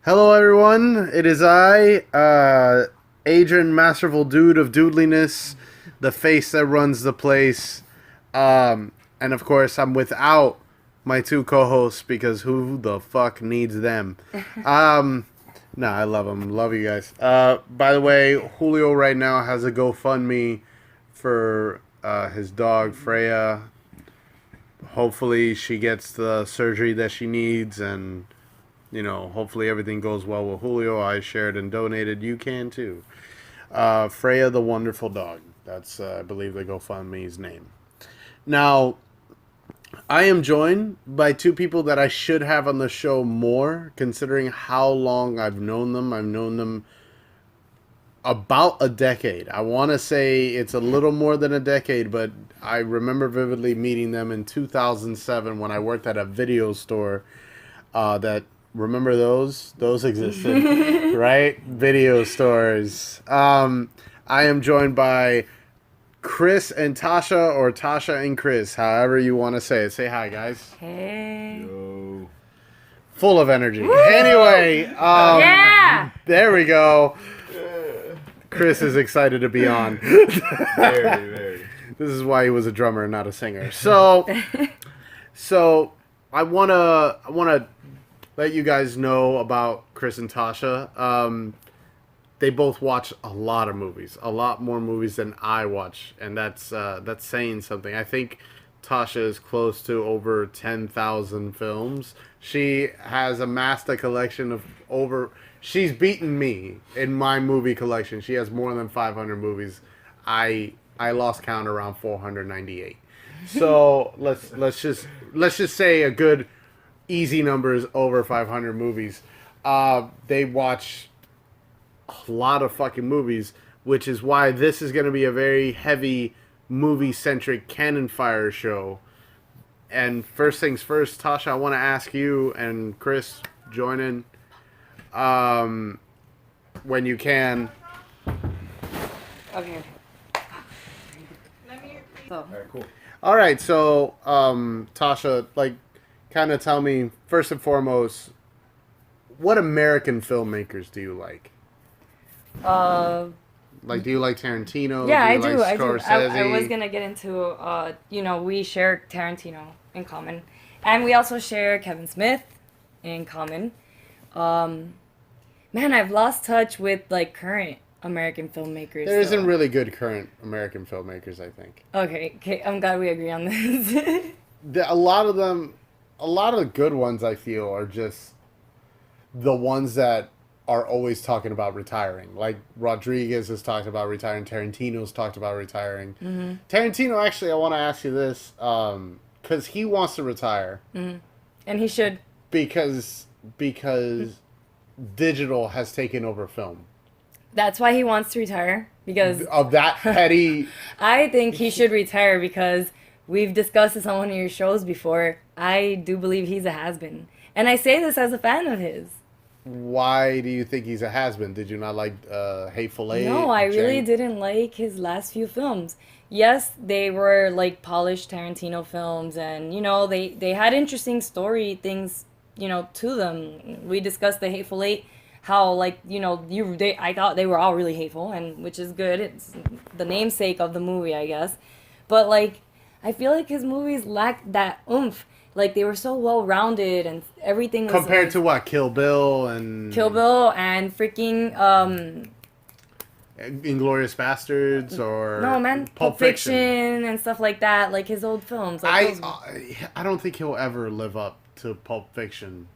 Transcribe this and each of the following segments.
Hello, everyone. It is I, Adrian, masterful dude of doodliness, the face that runs the place. And of course, I'm without my two co-hosts because who the fuck needs them? No, I love them. Love you guys. By the way, Julio right now has a GoFundMe for his dog, Freya. Hopefully, she gets the surgery that she needs and... hopefully everything goes well with Julio. I shared and donated. You can too. Freya the Wonderful Dog. That's, I believe, the GoFundMe's name. Now, I am joined by two people that I should have on the show more, considering how long I've known them. I've known them about a decade. I want to say it's a little more than a decade, but I remember vividly meeting them in 2007 when I worked at a video store that... Remember those? Those existed, right? Video stores. I am joined by Chris and Tasha, or Tasha and Chris, however you want to say it. Say hi, guys. Hey. Yo. Full of energy. Woo! Anyway, yeah. There we go. Chris is excited to be on. Very. This is why he was a drummer and not a singer. So I wanna let you guys know about Chris and Tasha. They both watch a lot of movies, a lot more movies than I watch, and that's saying something. I think Tasha is close to over 10,000 films. She has amassed a collection of over... She's beaten me in my movie collection. She has more than 500 movies. I lost count around 498. So let's just say a good... easy numbers, over 500 movies. They watch a lot of fucking movies, which is why this is going to be a very heavy movie-centric Canonfire show. And first things first, Tasha, I want to ask you, and Chris, join in when you can. Okay. Alright, cool. All right, so Tasha, kind of tell me, first and foremost, what American filmmakers do you like? Do you like Tarantino? Yeah, do you I do. Scorsese? I was going to get into, we share Tarantino in common. And we also share Kevin Smith in common. Man, I've lost touch with, current American filmmakers. There isn't really good current American filmmakers, I think. Okay, I'm glad we agree on this. A lot of the good ones, I feel, are just the ones that are always talking about retiring. Like, Rodriguez has talked about retiring. Tarantino's talked about retiring. Mm-hmm. Tarantino, actually, I want to ask you this, because he wants to retire. Mm-hmm. And he should. Because digital has taken over film. That's why he wants to retire, because... Of that petty... I think he should retire because... We've discussed this on one of your shows before. I do believe he's a has-been. And I say this as a fan of his. Why do you think he's a has-been? Did you not like Hateful Eight? No, I really didn't like his last few films. Yes, they were polished Tarantino films and, they had interesting story things, to them. We discussed the Hateful Eight, how, I thought they were all really hateful, and which is good. It's the namesake of the movie, I guess. But, I feel like his movies lacked that oomph. They were so well-rounded and everything was... Compared to what? Kill Bill and freaking... Inglourious Bastards or... No, man. Pulp Fiction and stuff like that. His old films. I don't think he'll ever live up to Pulp Fiction.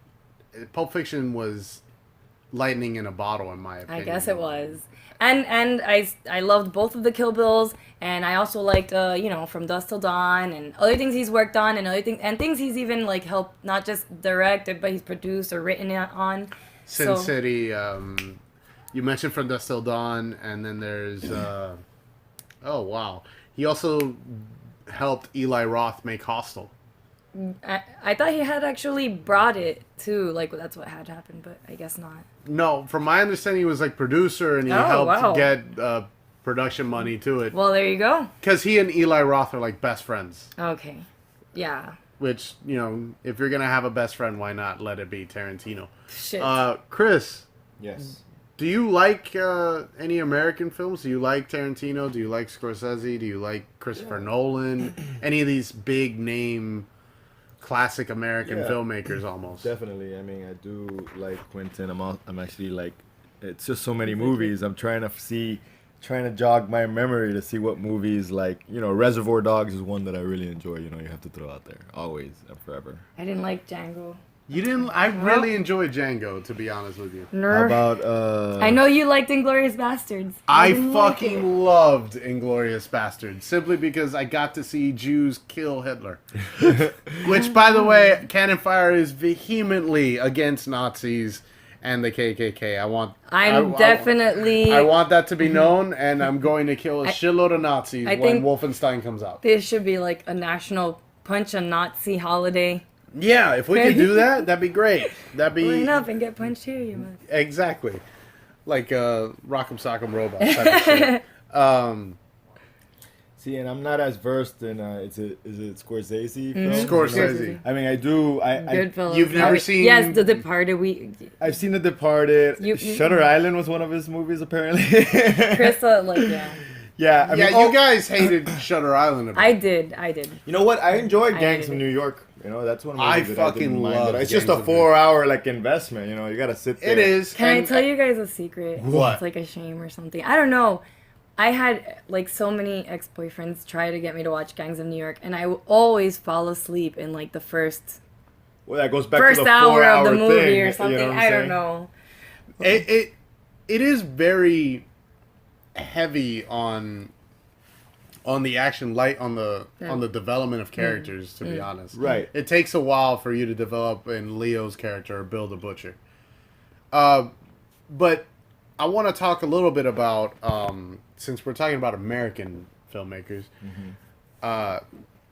Pulp Fiction was lightning in a bottle, in my opinion. I guess it was. And I loved both of the Kill Bills, and I also liked, From Dusk Till Dawn, and other things he's worked on, and things he's even, helped not just direct, but he's produced or written on. Sin City, you mentioned From Dusk Till Dawn, and then there's, oh, wow. He also helped Eli Roth make Hostel. I thought he had actually brought it too, that's what had happened, but I guess not. No, from my understanding, he was producer, and he helped get production money to it. Well, there you go. Because he and Eli Roth are best friends. Okay, yeah. which, you know, if you're going to have a best friend, why not let it be Tarantino? Shit. Chris, Yes. do you like any American films? Do you like Tarantino? Do you like Scorsese? Do you like Christopher Nolan? Any of these big name classic American filmmakers almost? Definitely. I mean, I do like Quentin. I'm actually like, it's just so many movies. I'm trying to jog my memory to see what movies, like, you know, Reservoir Dogs is one that I really enjoy. You know, you have to throw out there always and forever. I didn't like Django. You didn't? I really enjoyed Django, to be honest with you. How Nerf. about I know you liked Inglourious Bastards. I didn't like fucking it. loved Inglourious Bastards simply because I got to see Jews kill Hitler. Which, by the way, Canonfire is vehemently against Nazis and the KKK. I want that to be known, and I'm going to kill a shitload of Nazis I when think Wolfenstein comes out. This should be like a national punch a Nazi holiday. Yeah, if we could do that, that'd be great. That'd be Line up and get punched here, you must. exactly like Rock'em Sock'em Robot type of shit. See, and I'm not as versed in is it Scorsese films? Scorsese. I mean, Goodfellas. You've never seen? Yes, The Departed. I've seen The Departed. You- Shutter Island was one of his movies, apparently. Chris, yeah. Yeah, I mean, you guys hated Shutter Island a bit. I did. You know what? I enjoyed I Gangs hated of it. New York. You know, that's one of I the movies that I didn't fucking mind. love It's just Gangs a of New 4-hour like investment. You know, you gotta sit there. It is. Can I and- tell you guys a secret? What? It's like a shame or something. I don't know. I had like so many ex-boyfriends try to get me to watch Gangs of New York, and I would always fall asleep in like the first Well, that goes back first to the hour 4-hour of the movie thing, or something. You know what I'm I don't saying? know. It is very heavy on the action, light on the development of characters. To be honest, Right. It takes a while for you to develop in Leo's character or Bill the Butcher. But I want to talk a little bit about since we're talking about American filmmakers.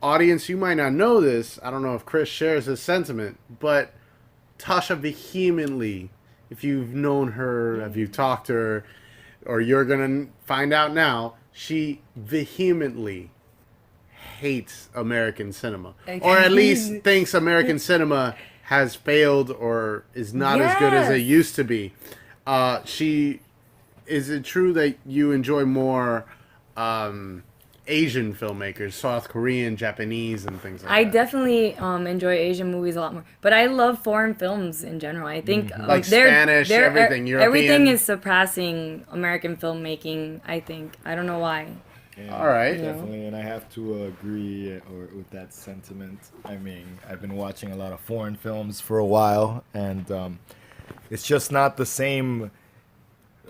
Audience, you might not know this. I don't know if Chris shares this sentiment, but Tasha vehemently, if you've known her, if you've talked to her, or you're gonna find out now, she vehemently hates American cinema, or at least thinks American cinema has failed or is not as good as it Yes. used to be. Is it true that you enjoy more Asian filmmakers, South Korean, Japanese, and things like I that? definitely enjoy Asian movies a lot more, but I love foreign films in general. I think Like Spanish, everything, European. everything is surpassing American filmmaking. I think I don't know why. Yeah, All right. definitely, and I have to agree with that sentiment. I mean, I've been watching a lot of foreign films for a while, and it's just not the same.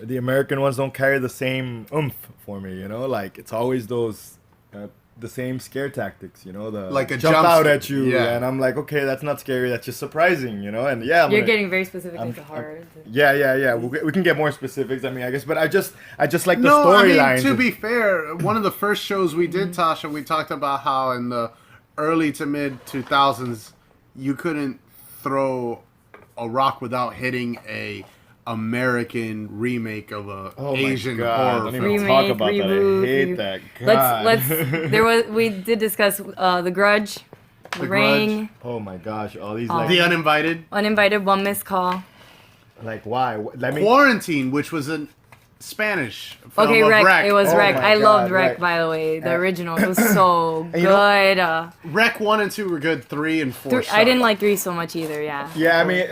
The American ones don't carry the same oomph for me, you know. Like it's always those the same scare tactics, you know. The Like a jump jump out scare. at you, Yeah. and I'm like, okay, that's not scary. That's just surprising, you know. And yeah, You're getting very specific into horror. yeah. We can get more specifics. I mean, I guess, but I just like the No, I mean, storylines. to be fair, one of the first shows we did, Tasha, we talked about how in the early to mid 2000s, you couldn't throw a rock without hitting a American remake of a Asian horror Don't film. even Remake, talk about reboot, that. I hate that. God. We did discuss The Grudge, The Ring, Oh my gosh, all these The Uninvited. Uninvited, One Missed Call. like why? Let me. Quarantine, which was a Spanish film Okay, of Wreck. It was Oh Wreck. my I loved God, Wreck, Wreck. by the way. The original. It was so you know- good. Wreck 1 and 2 were good, 3 and 4 I didn't sucked. like 3 so much either, yeah. Yeah, I mean,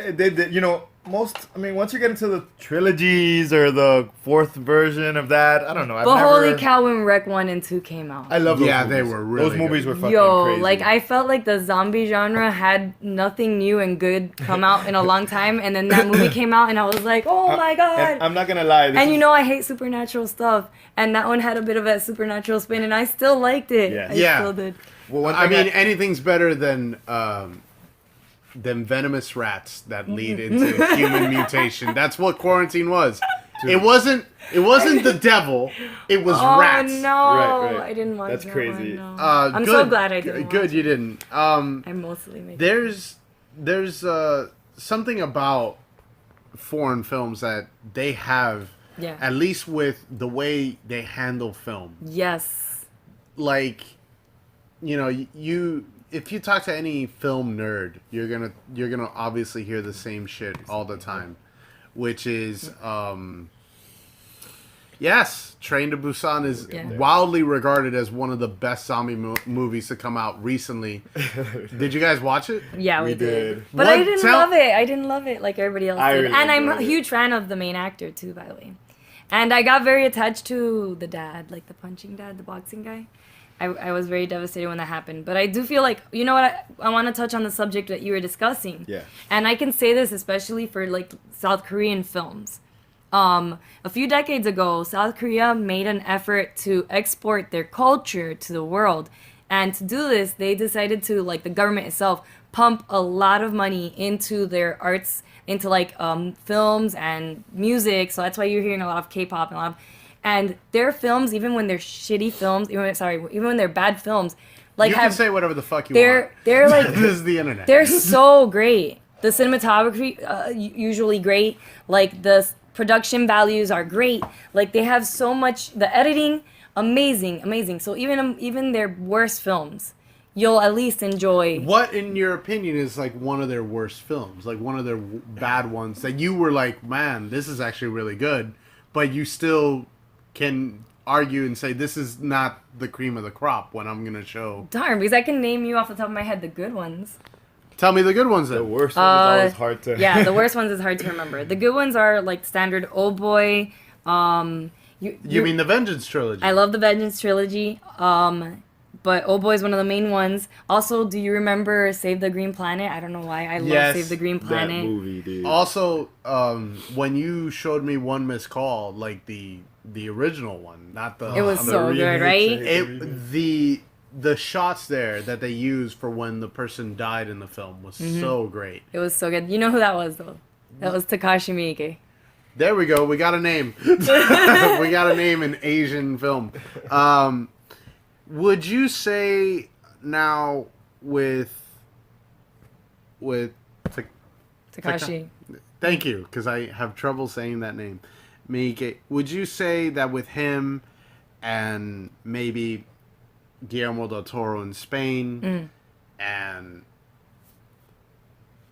you know, once you get into the trilogies or the fourth version of that, I don't know. But holy cow, when Wreck 1 and 2 came out. I love those Yeah, movies. they were really Those movies good. were fucking Yo, crazy. like I felt like the zombie genre had nothing new and good come out in a long time, and then that movie came out, and I was like, oh my And god! I'm not gonna lie. And you know I hate supernatural stuff, and that one had a bit of a supernatural spin, and I still liked it. Yeah. I Yeah. still did. well, one I thing mean, anything's better than venomous rats that lead into human mutation. That's what Quarantine was. It wasn't the devil. It was Oh rats. no, Right. I didn't watch That's that crazy. one, no. I'm Good- so glad I didn't. Good, watch you it. didn't. I mostly make. There's something about foreign films that they have, Yeah. at least with the way they handle film. Yes. Like, you know, you if you talk to any film nerd, you're gonna obviously hear the same shit all the time, which is yes, Train to Busan is wildly regarded as one of the best zombie movies to come out recently. Did you guys watch it? Yeah, we did. But What? I didn't love it. I didn't love it like everybody else did. really And I'm a enjoyed it. huge fan of the main actor too, by the way. And I got very attached to the dad, like the punching dad, the boxing guy. I was very devastated when that happened. But I do feel like, you know what, I want to touch on the subject that you were discussing. Yeah. And I can say this especially for like South Korean films. A few decades ago, South Korea made an effort to export their culture to the world. And to do this, they decided to, like the government itself, pump a lot of money into their arts, into like films and music. So that's why you're hearing a lot of K-pop and a lot of... And their films, even when they're shitty films, even when they're bad films, like You can say whatever the fuck you want. they're like This is the internet. they're so great. The cinematography usually great. Like the production values are great. Like they have so much. The editing, amazing. So even their worst films, you'll at least enjoy. What, in your opinion, is like one of their worst films? Like one of their bad ones that you were like, man, this is actually really good, but you still can argue and say this is not the cream of the crop when I'm gonna show. Darn, because I can name you off the top of my head the good ones. Tell me the good ones The then. worst one is always hard to. Yeah, the worst ones is hard to remember. The good ones are like standard Oh Boy. You mean the Vengeance trilogy? I love the Vengeance trilogy. But Oh Boy is one of the main ones. Also, do you remember Save the Green Planet? I don't know why. I love Yes, Save the Green That Planet. movie, dude. Also, when you showed me One Missed Call, like the original one, not the. It was the so good, right? The shots there that they used for when the person died in the film was so great. It was so good. You know who that was, though? That was Takashi Miike. There we go. We got a name. We got a name in Asian film. Would you say now with Takashi. Thank you, because I have trouble saying that name. Miike. Would you say that with him and maybe Guillermo del Toro in Spain and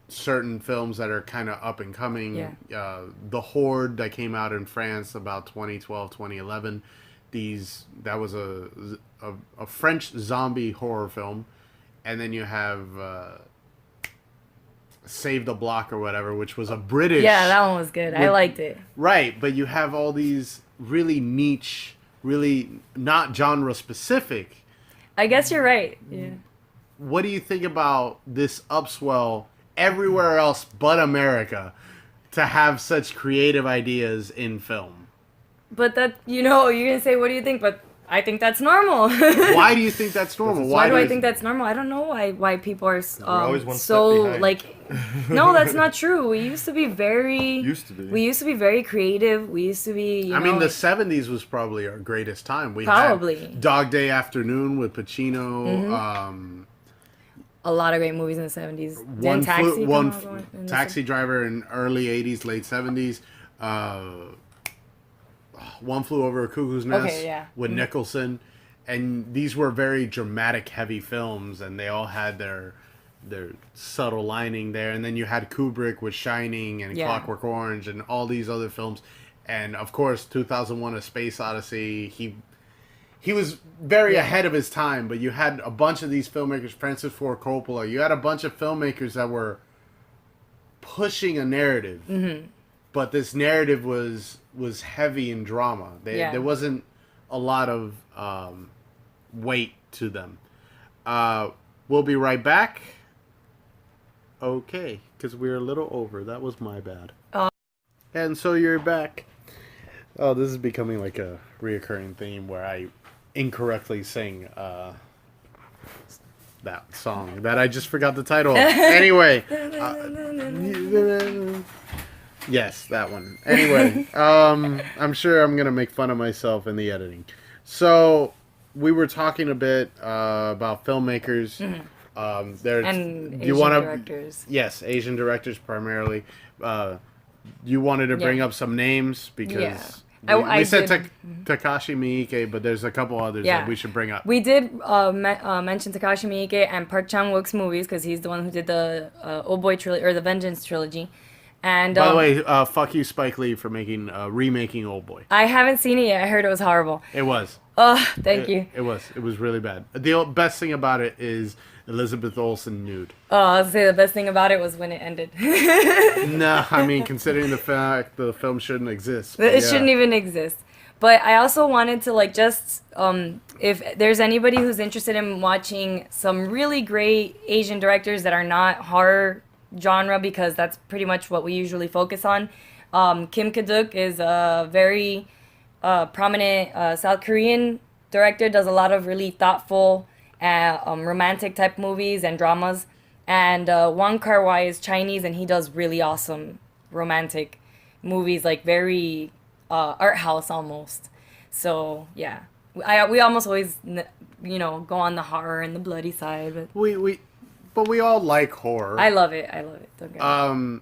certain films that are kind of up and coming, The Horde that came out in France about 2012, 2011, that was a French zombie horror film, and then you have Save the Block or whatever, which was a British... Yeah, that one was good. I liked it. Right, but you have all these really niche, really not genre specific. I guess you're right. Yeah. What do you think about this upswell everywhere else but America to have such creative ideas in film? But that, you're going to say, what do you think? But I think that's normal. Why do you think that's normal? Why do I think that's normal? I don't know why people are always one so step behind. like. No, that's not true. We used to be very. We used to be. very creative. We used to be. I mean, the 70s was probably our greatest time. We Probably. had Dog Day Afternoon with Pacino. A lot of great movies in the 70s. Then Taxi Driver in early 80s, late 70s. One Flew Over a Cuckoo's Nest with Nicholson. And these were very dramatic, heavy films, and they all had their subtle lining there. And then you had Kubrick with Shining and Clockwork Orange and all these other films. And, of course, 2001: A Space Odyssey, he was very ahead of his time, but you had a bunch of these filmmakers, Francis Ford Coppola, you had a bunch of filmmakers that were pushing a narrative. But this narrative was heavy in drama. There wasn't a lot of weight to them. We'll be right back. Okay, because we're a little over. That was my bad. And so you're back. Oh, this is becoming like a reoccurring theme where I incorrectly sing that song that I just forgot the title of. Anyway. Yes, that one. Anyway, I'm sure I'm going to make fun of myself in the editing. So, we were talking a bit about filmmakers. And Asian directors. Yes, Asian directors primarily. You wanted to bring up some names because I We said did. Takashi Miike, but there's a couple others Yeah. that we should bring up. We did mention Takashi Miike and Park Chan-wook's movies because he's the one who did the Oh Boy trilogy or the Vengeance trilogy. And By the way, fuck you, Spike Lee, for remaking Old Boy. I haven't seen it yet. I heard it was horrible. It was. Thank you. It was. It was really bad. The best thing about it is Elizabeth Olsen nude. I was say the best thing about it was when it ended. No, I mean, considering the fact the film shouldn't exist. It shouldn't even exist. But I also wanted to if there's anybody who's interested in watching some really great Asian directors that are not horror genre, because that's pretty much what we usually focus on. Kim Ki-duk is a very prominent South Korean director, does a lot of really thoughtful romantic type movies and dramas. And Wong Kar-wai is Chinese, and he does really awesome romantic movies, like very art house almost. So yeah, we almost always go on the horror and the bloody side, but we all like horror. I love it. Don't get me.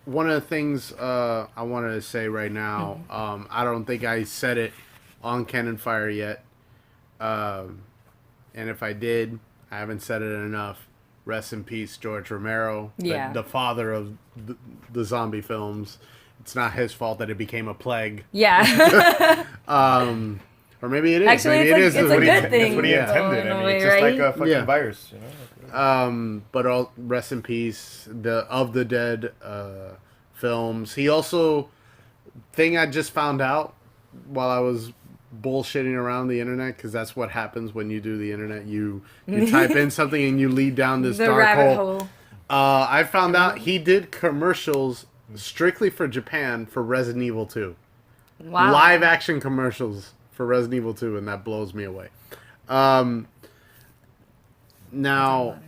One of the things I wanted to say right now, I don't think I said it on Canonfire yet, and if I did, I haven't said it enough. Rest in peace, George Romero, the father of the zombie films. It's not his fault that it became a plague. Yeah. Or maybe it is. Actually, maybe it's a good thing. That's what he intended. in a I mean, way, it's just like right? a fucking virus. But rest in peace, the Of the Dead films. He also, thing I just found out while I was bullshitting around the internet, because that's what happens when you do the internet. You type in something and you lead down this The dark rabbit hole. hole. I found out he did commercials strictly for Japan for Resident Evil 2. Wow. Live action commercials for Resident Evil 2, and that blows me away. Now,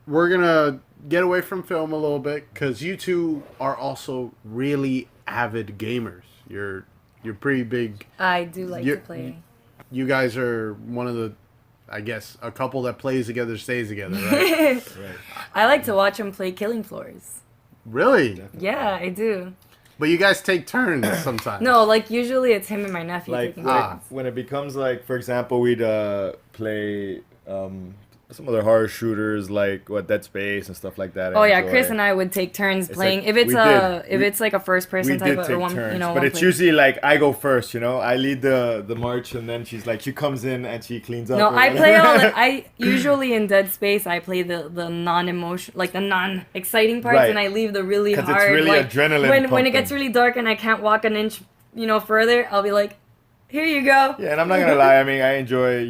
we're going to get away from film a little bit, because you two are also really avid gamers. You're pretty big. I do like to play. You guys are one of the, I guess, a couple that plays together, stays together, right? Right. I like to watch him play Killing Floors. Really? Definitely. Yeah, I do. But you guys take turns sometimes. No, like usually it's him and my nephew Like taking turns. when it becomes like, for example, we'd play some other horror shooters like Dead Space and stuff like that. Oh yeah, Chris and I would take turns playing. like- if it's we did. it's like a first person we type did of take or one, turns, but one it's player. usually like I go first. I lead the march, and then she comes in and she cleans up. No, or I whatever. play all. I usually in Dead Space I play the non-emotion, like the non-exciting parts, Right. and I leave the really 'Cause it's hard. really like adrenaline when it pumping. gets really dark and I can't walk an inch, further. I'll be like, here you go. Yeah, and I'm not gonna lie. I mean, I enjoy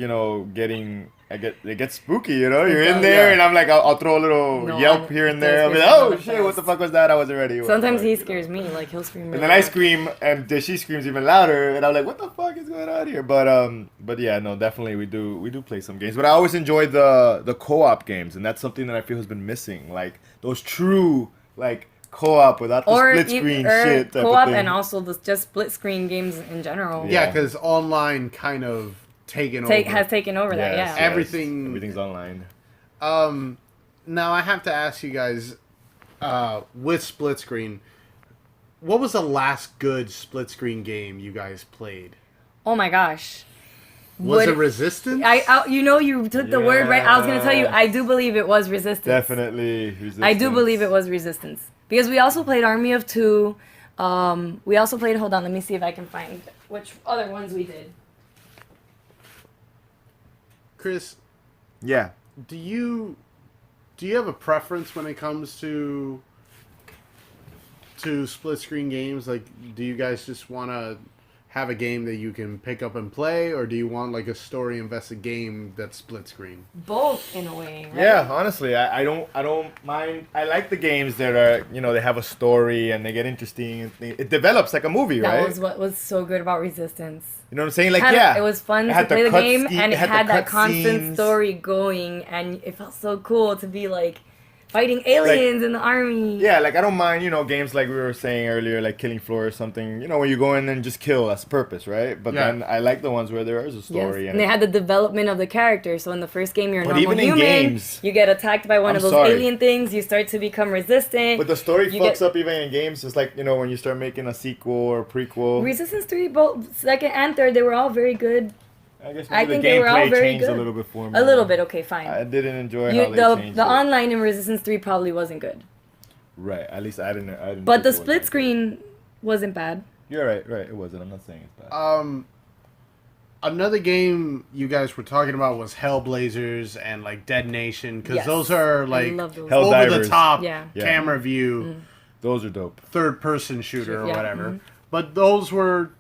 it gets spooky. You're in does, there, yeah. and I'm like, I'll throw a little No, yelp it here and does there. I'll be get like, oh really shit, what the fast. fuck was that? I wasn't ready. Sometimes he Like, scares me. Like he'll scream. And really then I loud. scream, and then she screams even louder, and I'm like, "What the fuck is going on here?" But yeah, no, definitely we do play some games. But I always enjoy the co-op games, and that's something that I feel has been missing, like those true like co-op without the split screen shit. Type co-op of thing. and also just split screen games in general. Yeah, Yeah. because online kind of taken over. Has taken over that. Yes, Yeah. yes. Everything's online. Now I have to ask you guys, with split screen, what was the last good split screen game you guys played? Oh my gosh. Was Would- it Resistance? You took the word right. I was gonna tell you. Yes. I do believe it was Resistance. Definitely. I do believe it was Resistance because we also played Army of Two. We also played. Hold on, let me see if I can find which other ones we did. Chris, Yeah. do you have a preference when it comes to split screen games? Like, do you guys just want to have a game that you can pick up and play, or do you want like a story invested game that's split screen? Both in a way. Right? Yeah, honestly, I don't mind. I like the games that are, they have a story and they get interesting. It develops like a movie, That right? was what was so good about Resistance. You know what I'm saying? Like, It was fun It to had play the cut game, scheme- and it the had that cut constant scenes. story going, and it felt so cool to be like fighting aliens in the army. Yeah, like I don't mind, games like we were saying earlier, like Killing Floor or something. Where you go in and just kill as purpose, right? But then I like the ones where there is a story. Yes. And they had the development of the character. So in the first game, you're a normal even in human. games, you get attacked by one of those alien things. You start to become resistant. But the story fucks up even in games. It's like, when you start making a sequel or prequel. Resistance 3, both second and third, they were all very good. I guess I think the they were all gameplay very changed good. a little bit for me. A little bit, okay, fine. I didn't enjoy how they changed the it. online in Resistance 3 probably wasn't good. Right, at least I didn't. But the split screen wasn't bad. You're right. It wasn't. I'm not saying it's bad. Another game you guys were talking about was Hellblazers and like Dead Nation, because those are like over the top camera view. Those are dope. Third person shooter or whatever. But those were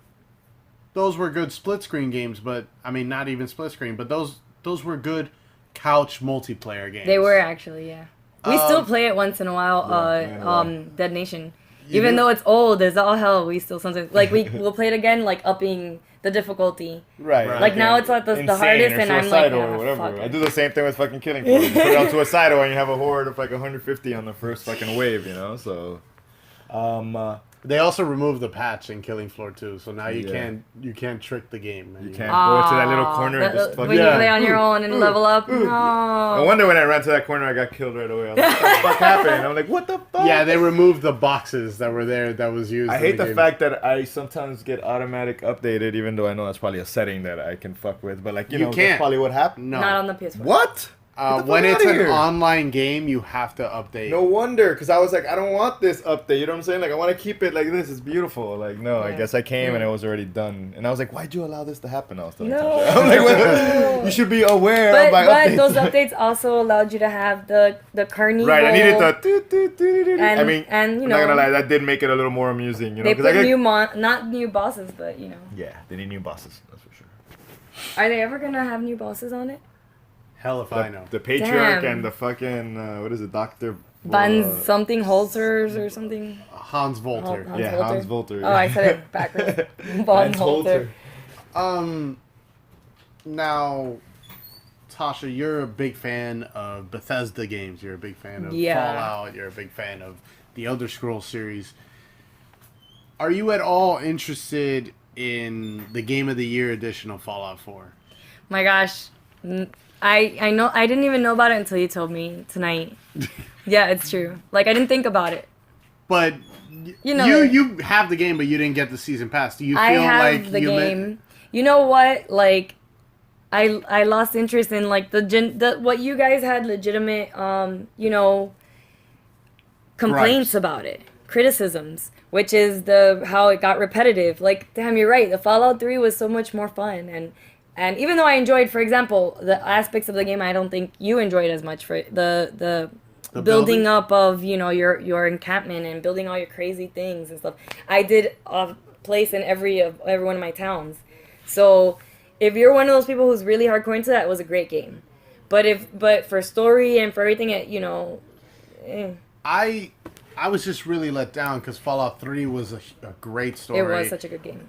good split screen games, but I mean not even split screen, but those were good couch multiplayer games. They were actually, yeah. We still play it once in a while, Dead Nation. Even though it's old as all hell, we still sometimes we'll play it again, like upping the difficulty. Right. Like now it's like the hardest, and I'm like, or whatever. I do the same thing with fucking Killing Floor. You put it on Suicidal and you have a horde of like 150 on the first fucking wave, So, they also removed the patch in Killing Floor 2, so now you can't trick the game. You can't go into that little corner and just fucking... When you play on your own and level up, no. I wonder when I ran to that corner, I got killed right away. I was like, what the fuck happened? I'm like, what the fuck? Yeah, they removed the boxes that were there that was used. I hate the fact that I sometimes get automatic updated, even though I know that's probably a setting that I can fuck with. But like, you know, that's probably what happened. No. Not on the PS4. What? When it's an online game, you have to update. No wonder, because I was like, I don't want this update. You know what I'm saying? Like, I want to keep it like this. It's beautiful. Like, no, I guess I came and it was already done. And I was like, why'd you allow this to happen? I was telling Tasha. I'm like, well, you should be aware of my updates. But those updates also allowed you to have the carnival. Right, I needed the... And, I mean, and, you know, I'm not gonna lie, that did make it a little more amusing. You know, they put not new bosses, but, you know. Yeah, they need new bosses. That's for sure. Are they ever going to have new bosses on it? Hell if I know. The Patriarch and the fucking, what is it, Dr. Van something Holzers or something? Hans Volter. Hans Volter. Oh, I said it backwards. Von Holter. Now, Tasha, you're a big fan of Bethesda games. You're a big fan of Fallout. You're a big fan of the Elder Scrolls series. Are you at all interested in the Game of the Year edition of Fallout 4? My gosh. I know I didn't even know about it until you told me tonight. Yeah, it's true. Like I didn't think about it. But you have the game, but you didn't get the season pass. Do you feel I have like the game? You know what? Like I lost interest in like the what you guys had legitimate complaints about it, criticisms, which is how it got repetitive. Like damn, you're right. The Fallout 3 was so much more fun and even though I enjoyed, for example, the aspects of the game, I don't think you enjoyed as much for the building up of your encampment and building all your crazy things and stuff. I did a place in every one of my towns. So if you're one of those people who's really hardcore into that, it was a great game. But for story and for everything, I was just really let down because Fallout 3 was a great story. It was such a good game.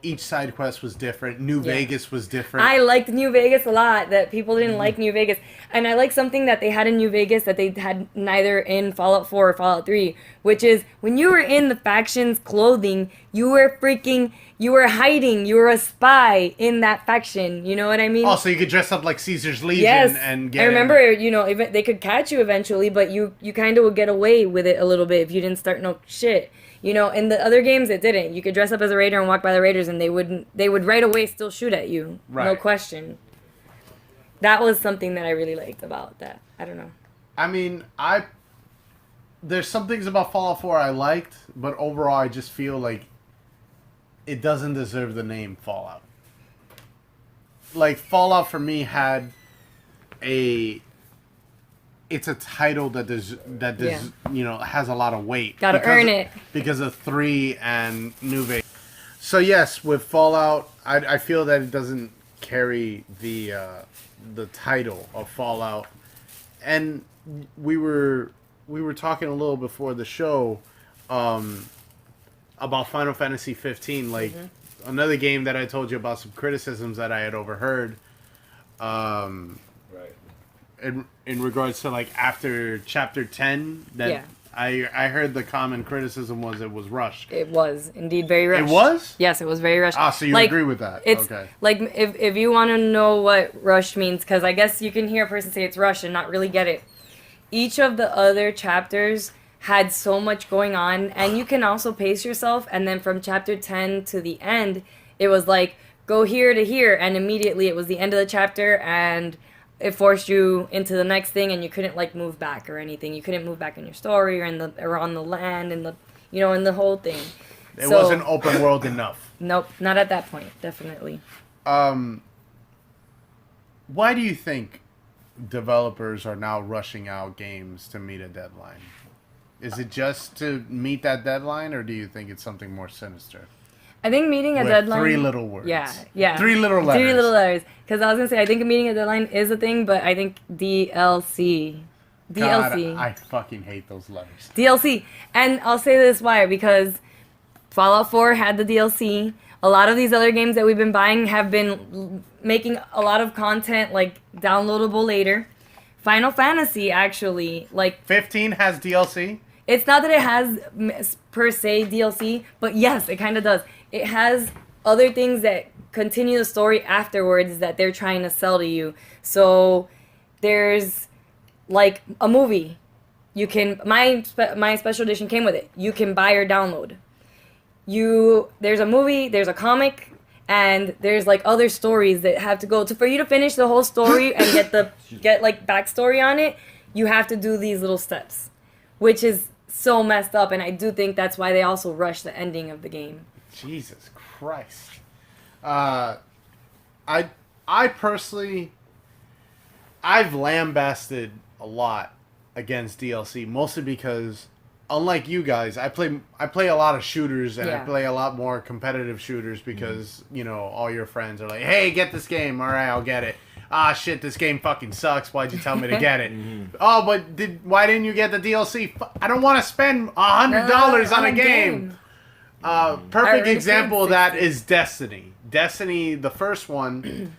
Each side quest was different. New Vegas was different. I liked New Vegas a lot. That people didn't like New Vegas, and I like something that they had in New Vegas that they had neither in Fallout 4 or Fallout 3, which is when you were in the faction's clothing, you were hiding. You were a spy in that faction. You know what I mean? Oh, so you could dress up like Caesar's Legion and get. I remember, they could catch you eventually, but you kind of would get away with it a little bit if you didn't start no shit. In the other games, it didn't. You could dress up as a raider and walk by the raiders, and they would right away still shoot at you. Right. No question. That was something that I really liked about that. I don't know. I mean, there's some things about Fallout 4 I liked, but overall, I just feel like it doesn't deserve the name Fallout. Like, Fallout for me had it's a title that has a lot of weight. Gotta earn it. Because of 3 and New Vegas. So yes, with Fallout, I feel that it doesn't carry the title of Fallout. And we were talking a little before the show about Final Fantasy 15, like another game that I told you about some criticisms that I had overheard. in regards to like after chapter 10 that Yeah. I heard the common criticism was it was rushed. It was indeed very rushed. It was? Yes, it was very rushed. Ah, so you Like, agree with that? It's Okay. like if you want to know what rushed means, because I guess you can hear a person say it's rushed and not really get it. Each of the other chapters had so much going on, and you can also pace yourself. And then from chapter 10 to the end, it was like go here to here, and immediately it was the end of the chapter, and it forced you into the next thing, and you couldn't like move back or anything. You couldn't move back in your story or on the land and the in the whole thing. It wasn't open world enough. Nope, not at that point. Definitely. Why do you think developers are now rushing out games to meet a deadline? Is it just to meet that deadline, or do you think it's something more sinister? I think meeting a With deadline. 3 little words. Yeah. 3 little letters. 3 little letters. Because I was gonna say I think meeting a deadline is a thing, but I think DLC. God, DLC. I fucking hate those letters. DLC. And I'll say this why, because Fallout 4 had the DLC. A lot of these other games that we've been buying have been making a lot of content like downloadable later. Final Fantasy actually, like 15 has DLC. it's not that it has per se DLC, but yes, it kind of does. It has other things that continue the story afterwards that they're trying to sell to you. So there's like a movie. You can my special edition came with it. You can buy or download. There's a movie, there's a comic, and there's like other stories that have to go to for you to finish the whole story and get like backstory on it. You have to do these little steps, which is so messed up, and I do think that's why they also rush the ending of the game. Jesus Christ. I personally, I've lambasted a lot against DLC, mostly because, unlike you guys, I play a lot of shooters, and I Yeah. play a lot more competitive shooters because, all your friends are like, hey, get this game. All right, I'll get it. Ah, shit, this game fucking sucks. Why'd you tell me to get it? Oh, but why didn't you get the DLC? I don't want to spend $100 on a game. Perfect already example of paid that is Destiny. Destiny, the first one,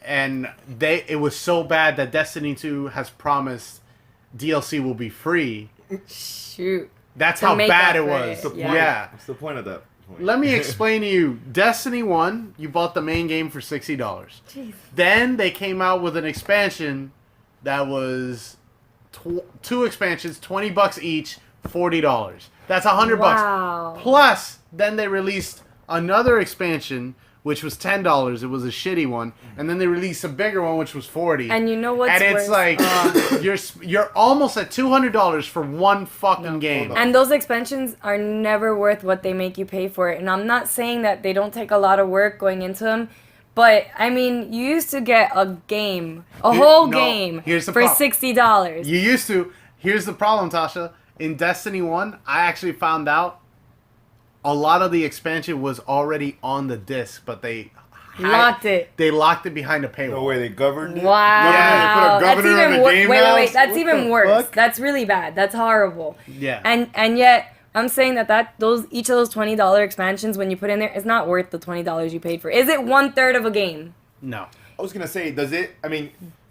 and it was so bad that Destiny 2 has promised DLC will be free. Shoot. That's To how make bad up it for was. it, Yeah. What's the point of that? Let me explain to you. Destiny 1, you bought the main game for $60. Jeez. Then they came out with an expansion that was 2 expansions, $20 each, $40. That's $100. Wow. Plus, then they released another expansion, which was $10. It was a shitty one, and then they released a bigger one, which was $40. And you know what's And it's worse? like you're almost at $200 for one fucking game. And those expansions are never worth what they make you pay for it. And I'm not saying that they don't take a lot of work going into them, but I mean, you used to get a game, whole game, here's the for problem. $60. You used to. Here's the problem, Tasha. In Destiny 1, I actually found out a lot of the expansion was already on the disc, but they Locked it. They locked it behind a paywall. No way, they governed it? Wow. They put a governor in the game wait, now? that's What even the worse. fuck? That's really bad. That's horrible. Yeah. And yet I'm saying that each of those $20 expansions when you put in there is not worth the $20 you paid for. Is it 1/3 of a game? No. I was gonna say,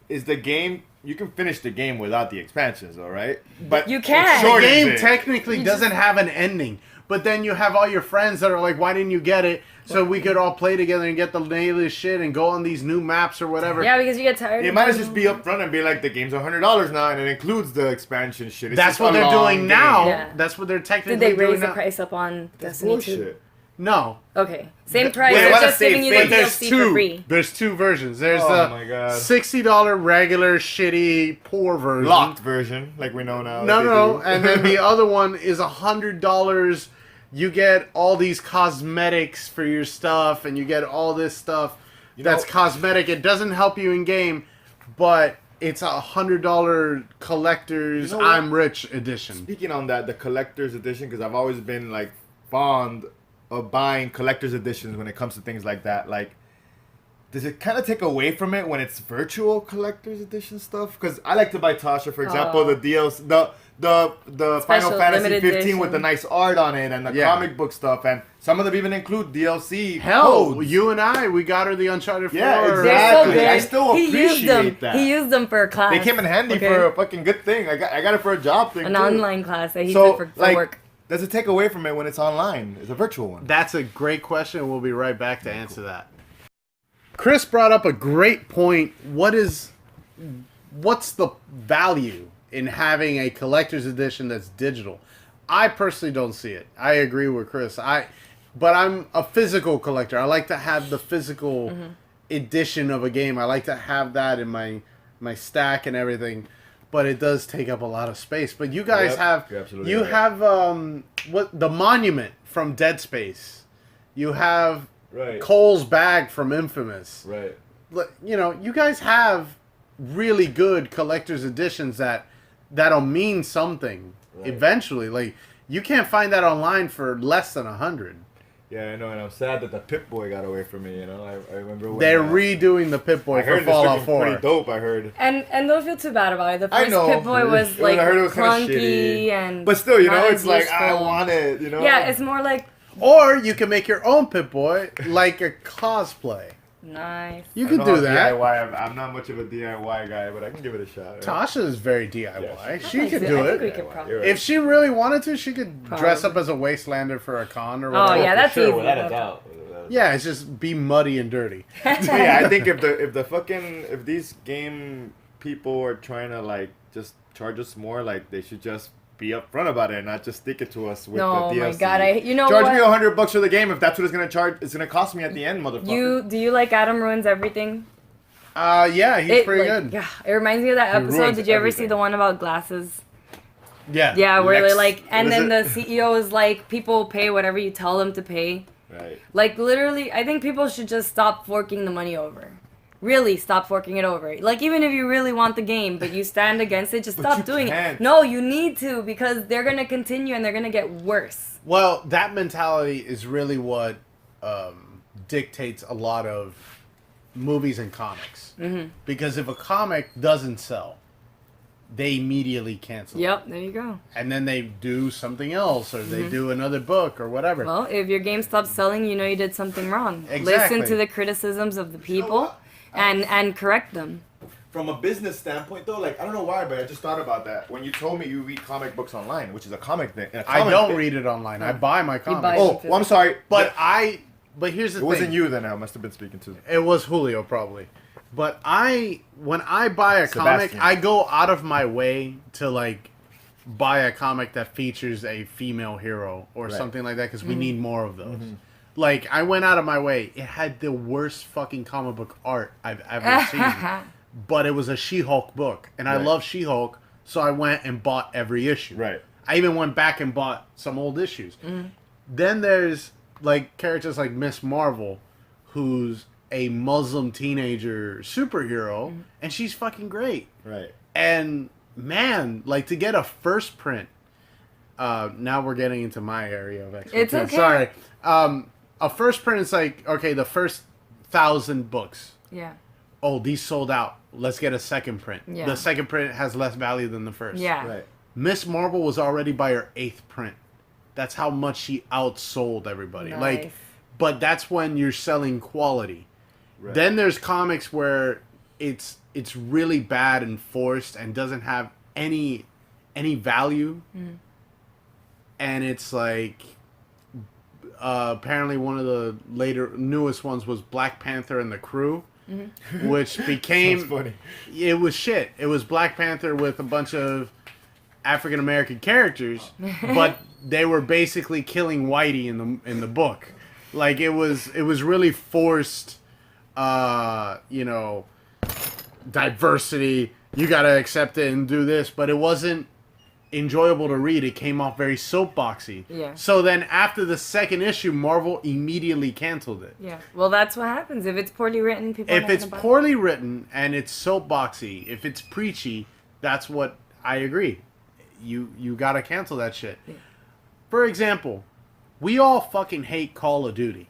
is the game, you can finish the game without the expansions, though, right? But You can. it's The short, game is it? technically doesn't have an ending, but then you have all your friends that are like, "Why didn't you get it?" So we could all play together and get the latest shit and go on these new maps or whatever. Yeah, because you get tired. You of might as doing- just be upfront and be like, the game's $100 now, and it includes the expansion shit. It's That's just what a they're long doing now. game. Yeah. That's what they're technically Did they doing raise the now. price up on That's Destiny 2? bullshit. No. Okay, same price. Wait, They're what? just giving you the But There's DLC for free. two. There's 2 versions. There's Oh the my God. $60 regular shitty poor version. Locked version, like we know now. No, that they no, do. and then the other one is $100. You get all these cosmetics for your stuff, and you get all this stuff that's cosmetic. It doesn't help you in game, but it's $100 collector's You know what? I'm Rich edition. Speaking on that, the collector's edition, because I've always been like fond of buying collector's editions when it comes to things like that. Like, does it kind of take away from it when it's virtual collector's edition stuff? Because I like to buy Tasha, for example, the DLC, the Special Final Fantasy limited 15 with the edition. nice art on it and the Yeah. comic book stuff, and some of them even include DLC Hell, codes. you and I, we got her the Uncharted 4. Yeah, They're so exactly. good. I still He used appreciate them. that. He used them for a class. They came in handy okay? for a fucking good thing. I got it for a job thing An too. online class that he So, took for like, work. does it take away from it when it's online? It's a virtual one. That's a great question. We'll be right back to answer that. Chris brought up a great point. What's the value in having a collector's edition that's digital? I personally don't see it. I agree with Chris. But I'm a physical collector. I like to have the physical edition of a game. I like to have that in my stack and everything. But it does take up a lot of space. But you guys You're absolutely right. have what the monument from Dead Space. You have Right. Cole's bag from Infamous. Right. You know, you guys have really good collector's editions that'll mean something eventually. Like, you can't find that online for less than 100. Yeah, I know, and I'm sad that the Pip-Boy got away from me, you know? I remember when... They're redoing the Pip-Boy I for heard this Fallout looking 4. pretty dope, I heard. And don't feel too bad about it. The I first know. Pip-Boy was like I heard it was kinda clunky shitty. and But still, you know, not it's as like, I useful. want it, you know? Yeah, it's more like Or you can make your own Pip-Boy, like a cosplay. nice. You I can don't know do how that. DIY, I'm not much of a DIY guy, but I can give it a shot. right? Tasha is very DIY. Yeah, She I could think do I think we it. could probably. You're right. If she really wanted to, she could dress up Probably. as a Wastelander for a con or Oh, whatever. yeah, that's sure, easy. without a doubt. Yeah, it's just be muddy and dirty. Yeah, I think if these game people are trying to like just charge us more, like they should just be upfront about it and not just stick it to us with No, the DLC. my God, you know charge what? me $100 for the game if that's what it's gonna charge. It's gonna cost me at the end, motherfucker. Do you like Adam Ruins Everything? Yeah, he's pretty like, good. Yeah, it reminds me of that He episode. ruins Did you ever see everything. the one about glasses? Yeah. Yeah, where Lex- they're like, and what is then it? the CEO is like, people pay whatever you tell them to pay. Right. Like, literally, I think people should just stop forking the money over. Really, stop forking it over. Like, even if you really want the game, but you stand against it, just But stop you doing can't. it. No, you need to, because they're going to continue and they're going to get worse. Well, that mentality is really what dictates a lot of movies and comics. Mm-hmm. Because if a comic doesn't sell, they immediately cancel it. Yep, there you go. And then they do something else, or they do another book, or whatever. Well, if your game stops selling, you know you did something wrong. Exactly. Listen to the criticisms of the people and correct them. From a business standpoint, though, like I don't know why, but I just thought about that when you told me you read comic books online, which is a comic thing. I don't read it online. I buy my comics. buy- Oh, well, I'm sorry, But here's the it thing. wasn't you then. I must have been speaking to. It was Julio probably. But when I buy a comic, Sebastian. I go out of my way to like buy a comic that features a female hero or Right. something like that because we Mm-hmm. need more of those. Like I went out of my way. It had the worst fucking comic book art I've ever seen. But it was a She-Hulk book, and I Right. love She-Hulk, so I went and bought every issue. Right. I even went back and bought some old issues. Then there's like characters like Miss Marvel, who's a Muslim teenager superhero, and she's fucking great. Right. And man, like to get a first print. Now we're getting into my area of expertise. It's okay. Sorry. A first print is like, okay, the first 1,000 books. Yeah. Oh, these sold out. Let's get a second print. Yeah. The second print has less value than the first. Yeah. Right. Miss Marvel was already by her 8th print. That's how much she outsold everybody. Nice. Like, but that's when you're selling quality. Right. Then there's comics where it's really bad and forced and doesn't have any value. And it's like apparently one of the newest ones was Black Panther and the Crew, which became Sounds funny. it was shit. It was Black Panther with a bunch of African American characters, but they were basically killing Whitey in the book. Like it was really forced. Diversity. You gotta accept it and do this, but it wasn't enjoyable to read. It came off very soapboxy. Yeah. So then after the second issue, Marvel immediately canceled it. Yeah. Well, that's what happens. If it's poorly written, people are If not it's gonna buy it. poorly written and it's soapboxy, if it's preachy, that's what I agree. You gotta cancel that shit. Yeah. For example, we all fucking hate Call of Duty.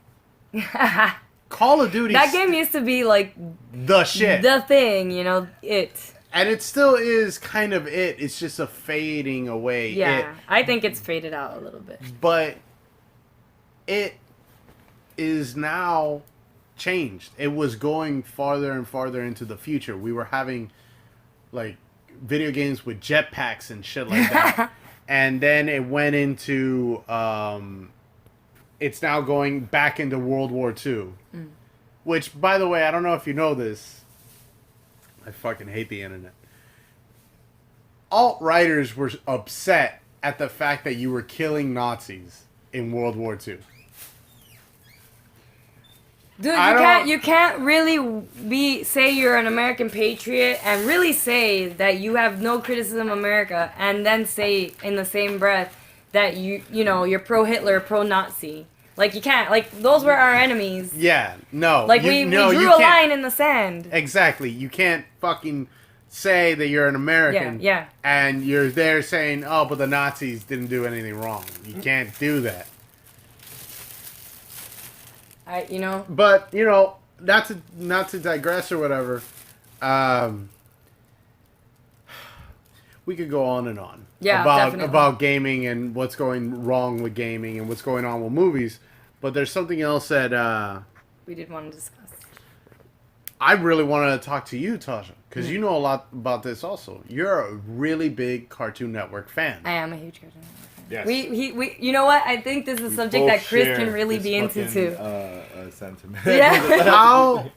Call of Duty That game used to be like the shit. the thing, you know, it. And it still is kind of it. It's just a fading away. Yeah, I think it's faded out a little bit. But it is now changed. It was going farther and farther into the future. We were having like video games with jetpacks and shit like that. And then it went into it's now going back into World War II. Which, by the way, I don't know if you know this. I fucking hate the internet. Alt-writers were upset at the fact that you were killing Nazis in World War II. Dude, I you can't really say you're an American patriot and really say that you have no criticism of America and then say in the same breath that you're pro-Hitler, pro-Nazi. Like, you can't. Like, those were our enemies. Yeah, no. Like, we drew a line in the sand. Exactly. You can't fucking say that you're an American. Yeah. And you're there saying, oh, but the Nazis didn't do anything wrong. You can't do that. But, not to digress or whatever, we could go on and on. Yeah, about gaming and what's going wrong with gaming and what's going on with movies. But there's something else that we did want to discuss. I really wanted to talk to you, Tasha, because you know a lot about this also. You're a really big Cartoon Network fan. I am a huge Cartoon Network fan. Yes. We you know what? I think this is a subject that Chris can really be into too. Sentiment. Yeah.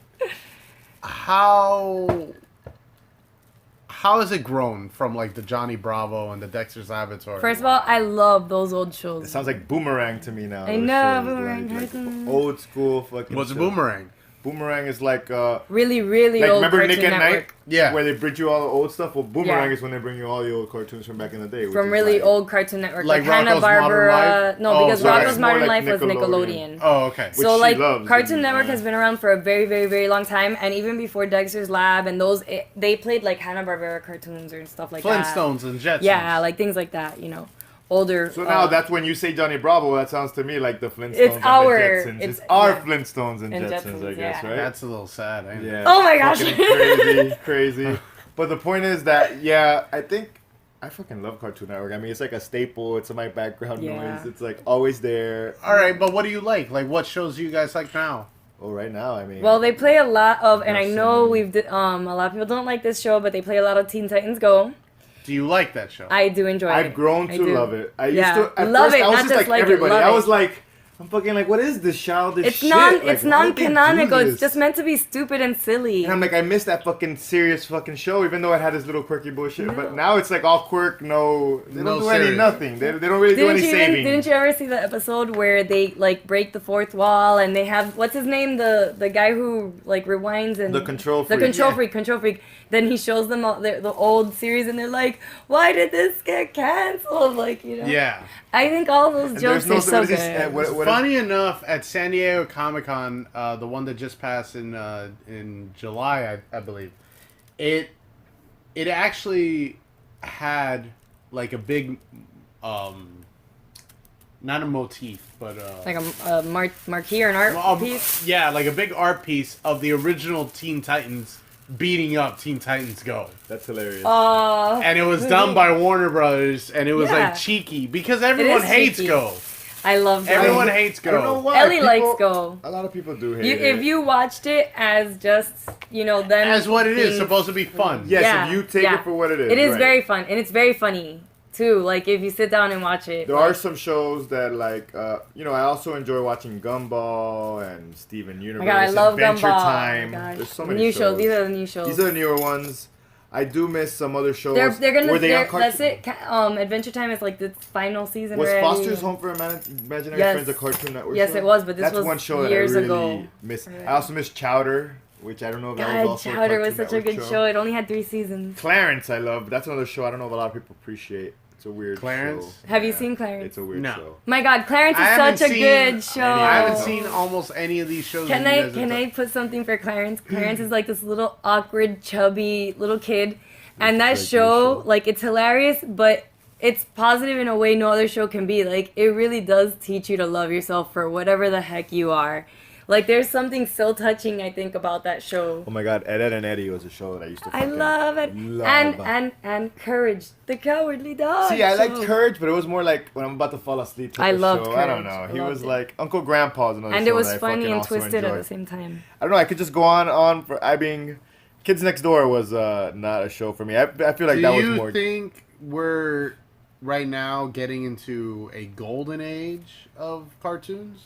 How has it grown from like the Johnny Bravo and the Dexter's Laboratory? First of all, I love those old shows. It sounds like Boomerang to me now. I know, Boomerang. Like old school fucking. What's a show. Boomerang? Boomerang is like really like, old remember Cartoon Nick at Network. Night? Yeah. Where they bring you all the old stuff? Well, Boomerang Yeah. is when they bring you all the old cartoons from back in the day. From really old Cartoon Network. Like Rocko's Hanna-Barbera. Modern Life? No, because so Rocko's it's more Modern like Life was Nickelodeon. Nickelodeon. Oh, okay. Which So, she like, loves, Cartoon and, Network has been around for a very, very, very long time. And even before Dexter's Lab and those, they played, like, Hanna-Barbera cartoons and stuff like that. Flintstones and Jetsons. Yeah, like things like that, Older. So now that's when you say Johnny Bravo, that sounds to me like the Flintstones It's and our- the Jetsons. it's- It's our yeah. Flintstones and And Jetsons, I Jetsons, guess, yeah. right? That's a little sad, ain't it? Yeah. Oh my gosh. Fucking crazy. But the point is that, I think I fucking love Cartoon Network. I mean, it's like a staple. It's my background Yeah. noise. It's like always there. All right, but what do you like? Like, what shows do you guys like now? Oh, right now, I mean. Well, they play a lot of, and I Yes, know and- a lot of people don't like this show, but they play a lot of Teen Titans Go. Do you like that show? I do enjoy it. I've grown I to do. love it. I used Yeah. to at Love first, it, I was not just just like like it, everybody. love I it. was like, I'm fucking like, what is this childish It's shit? non Like, it's why non would they do canonical. It's this? just meant to be stupid and silly. And I'm like, I missed that fucking serious fucking show, even though it had this little quirky bullshit. But now it's like all quirk, they don't No do any serious. nothing. They don't really do any saving. Didn't you ever see the episode where they like break the fourth wall and they have what's his name, the guy who like rewinds and The control the freak. control freak. Then he shows them all the old series and they're like, why did this get canceled? Like Yeah. I think all those And jokes there's are no- so good. what Funny enough, at San Diego Comic-Con, the one that just passed in July, I believe, it actually had like a big, not a motif, but Like a marquee or an art piece. yeah, like a big art piece of the original Teen Titans beating up Teen Titans Go. That's hilarious. And it was done by Warner Brothers, and it was Yeah. like cheeky because everyone is hates cheeky. Go. I love Go. Everyone hates I don't know Go. why. Ellie People- likes Go. A lot of people do hate You, it. if you watched it as just them As what it is, being- supposed to be fun. Yes, Yeah, if you take yeah. it for what it is. It is right. very fun and it's very funny too. Like if you sit down and watch it. There like, are some shows that like I also enjoy watching Gumball and Steven Universe. God, I love Adventure Gumball. Time. Oh my God. There's so The many new shows. These are the new shows. These are the newer ones. I do miss some other shows. They're gonna. Were they on That's it. Adventure Time is like the final season. Was already. Foster's Home for Imaginary Yes. Friends a Cartoon Network Yes, show? it was, but this That's was one show years that I really ago. miss. Right. I also miss Chowder, which I don't know if that was God, also Chowder a was Cartoon such a Network good show. It only had 3 seasons. Clarence, I love. That's another show I don't know if a lot of people appreciate. It's a weird Clarence? show. Have you Yeah, seen Clarence? It's a weird No. show. My God, Clarence I is haven't such a seen- good show. I haven't seen almost any of these shows. Can that you I guys can are I put something for Clarence? Clarence is like this little awkward, chubby little kid, and that That's a good show, show. like, it's hilarious, but it's positive in a way no other show can be. Like, it really does teach you to love yourself for whatever the heck you are. Like there's something so touching, I think, about that show. Oh my God, Ed and Eddie was a show that I used to. I fucking love it. love. And Courage, the Cowardly Dog. See, I liked show. Courage, but it was more like when I'm about to fall asleep. I type of loved show. I don't Courage. know. I He loved was it. like Uncle Grandpa's another And show it was that I funny fucking and also twisted at enjoyed. the same time. I don't know. I could just go on for. I mean, Kids Next Door was not a show for me. I feel like Do that was you more. think we're right now getting into a golden age of cartoons?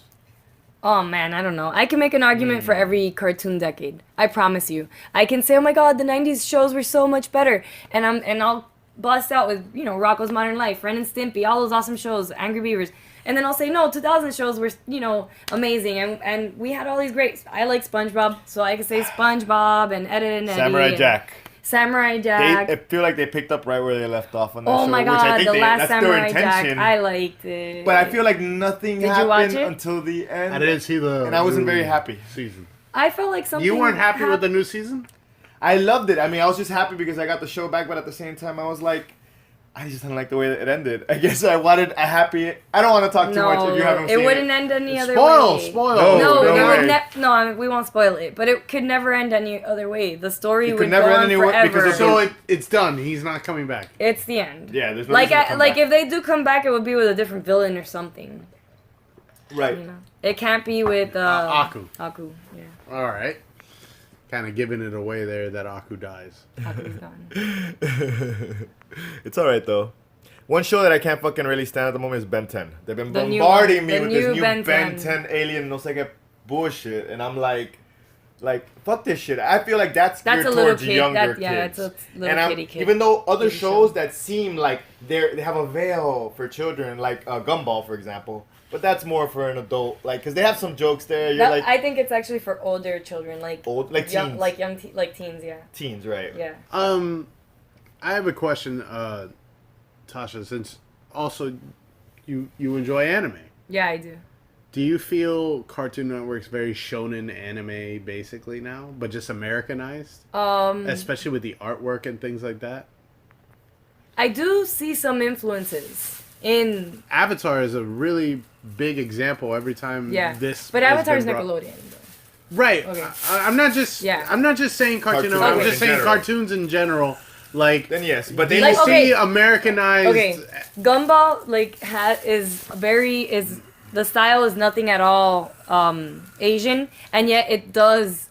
Oh man, I don't know. I can make an argument for every cartoon decade. I promise you. I can say, oh my god, the '90s shows were so much better, and I'll bust out with Rocko's Modern Life, Ren and Stimpy, all those awesome shows, Angry Beavers, and then I'll say no, 2000 shows were amazing, and we had all these great. I like SpongeBob, so I can say SpongeBob and Ed and Eddie, Samurai and Jack. Samurai Jack. I feel like they picked up right where they left off on that Oh show. my which I god, think the last that's their Samurai Jack. intention. I liked it. But I feel like nothing Did you watch happened it? until the end. I didn't see the. And I wasn't new very happy. Season. I felt like something. You weren't happy with the hap- new season? I loved it. I mean, I was just happy because I got the show back, but at the same time, I was like, I just didn't like the way that it ended. I guess I wanted a happy. I don't want to talk too much if you haven't seen it it. wouldn't end any other Spoil, way. spoil. No, No, no it way. would no, I mean, we won't spoil it, but it could never end any other way. The story It could would never go end on any way forever. because of So it's done. He's not coming back. It's the end. Yeah, there's no like reason to come back. if they do come back, it would be with a different villain or something. Right. You know, it can't be with Aku. Aku, yeah, All right. Kind of giving it away there that Aku dies. Aku's gone. It's alright though. One show that I can't fucking really stand at the moment is Ben 10. They've been The new bombarding one. me The with this new new Ben Ben 10. 10 alien no sé qué bullshit, and I'm like, fuck this shit. I feel like that's That's geared a little towards kid. younger That's kids. a little kitty kid. Even though other Kitty shows show. that seem like they have a veil for children, like Gumball, for example, but that's more for an adult, like, because they have some jokes there. You're like I think it's actually for older children, like teens. like teens, yeah, Teens, right? yeah. I have a question, Tasha. Since also you enjoy anime, Yeah, I do. do you feel Cartoon Network's very shonen anime basically now, but just Americanized, especially with the artwork and things like that? I do see some influences in Avatar is a really big example every time this. but has Avatar's been brought- Nickelodeon. Right. Okay. I'm not just. Yeah. I'm not just saying Cartoon Cartoon Network. I'm Network just in saying general. cartoons in general. Like. Then yes, but Do they you Like, okay. see Americanized? Okay, Gumball is the style is nothing at all Asian, and yet it does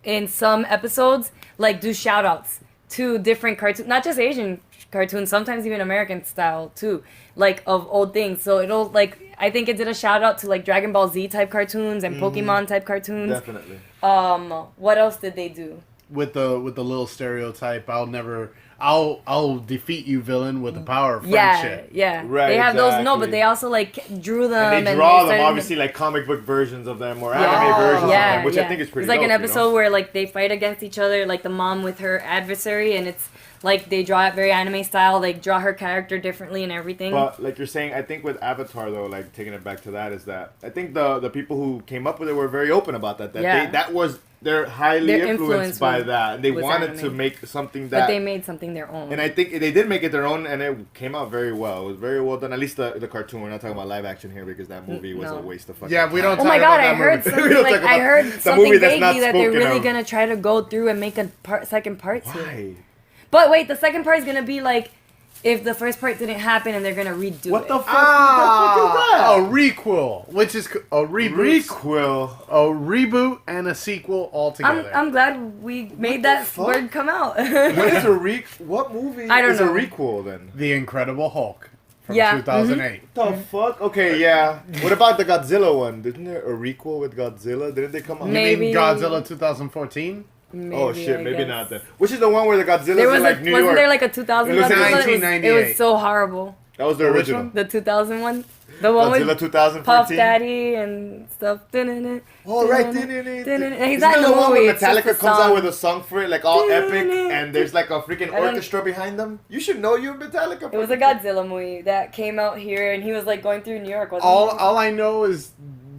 in some episodes like do shout outs to different cartoons, not just Asian cartoons, sometimes even American style too, like of old things. So it'll like I think it did a shout out to like Dragon Ball Z type cartoons and Pokemon type cartoons. definitely. What else did they do? With the little stereotype, I'll defeat you, villain, with the power of friendship. Yeah. Right, They have those exactly. but they also like drew them And they draw them started- obviously like comic book versions of them or Yeah. anime versions of Yeah, them, which yeah. I think is pretty. It's like an dope, episode where like they fight against each other, like the mom with her adversary, and it's like they draw it very anime style. They draw her character differently and everything. But like you're saying, I think with Avatar though, like taking it back to that, is that I think the people who came up with it were very open about that. They're highly Their influenced by that, and they was wanted anime. to make something but that. they made something their own. And I think they did make it their own, and it came out very well. It was very well done. At least the cartoon. We're not talking about live action here because that movie was No. a waste of fucking. Yeah, we don't time. Oh my talk god, about I that heard movie. something We don't like talk I about heard the something movie that's not vaguely that they're spoken really of. gonna try to go through and make a second part to it. Why? But wait, the second part is gonna be like if the first part didn't happen and they're gonna redo What it. the fuck? A requel, which is a reboot, Requel. a reboot, and a sequel all together. I'm glad we made that fuck? word come out. What is a What movie I don't is know. a requel then? The Incredible Hulk from Yeah, 2008. The fuck? Okay, yeah. What about the Godzilla one? Didn't there a requel with Godzilla? Didn't they come out? You Maybe. mean Godzilla 2014? Oh shit, I maybe guess. not then. Which is the one where the Godzilla's There was in like New wasn't York? there like a 2000 It was in Godzilla? It was 1998. so horrible. That was the Which original. one? The 2000 one, the one Godzilla with 2014. Puff Daddy and stuff. Oh right, He's Isn't not in that the one movie. where It's just Metallica a comes song. out with a song for it, like all epic, and there's like a freaking I don't- orchestra behind them? You should know you're Metallica. It was a Godzilla movie that came out here, and he was like going through New York. Wasn't All I know is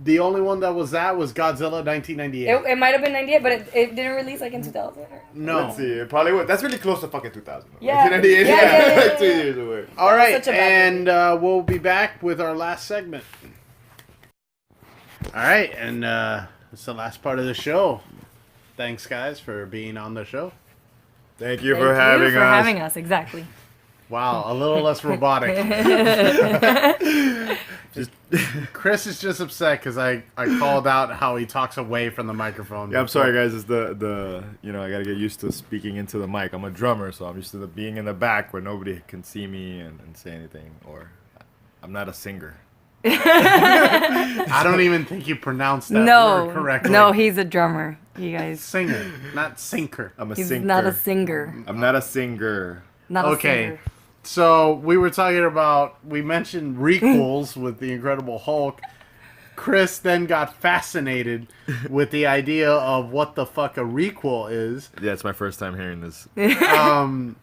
the only one that was Godzilla 1998. it might have been 98, but it didn't release like in 2000. No. Let's see, it probably would. That's really close to fucking 2000. Yeah. 1998, Yeah. like 2 years away. All right, Such a bad and we'll be back with our last segment. All right, and it's the last part of the show. Thanks, guys, for being on the show. Thank you Thank for you having for us. having us. Exactly. Wow, a little less robotic. Chris is just upset because I called out how he talks away from the microphone. Yeah, I'm sorry, guys. It's the I gotta get used to speaking into the mic. I'm a drummer, so I'm used to being in the back where nobody can see me and say anything. Or I'm not a singer. I don't even think you pronounced that word correctly. No, he's a drummer. You guys. Singer, not sinker. I'm a He's sinker. not a singer. I'm not a singer. Not a Okay. singer. So we were talking about, we mentioned requels with the Incredible Hulk. Chris then got fascinated with the idea of what the fuck a requel is. Yeah, it's my first time hearing this. Um,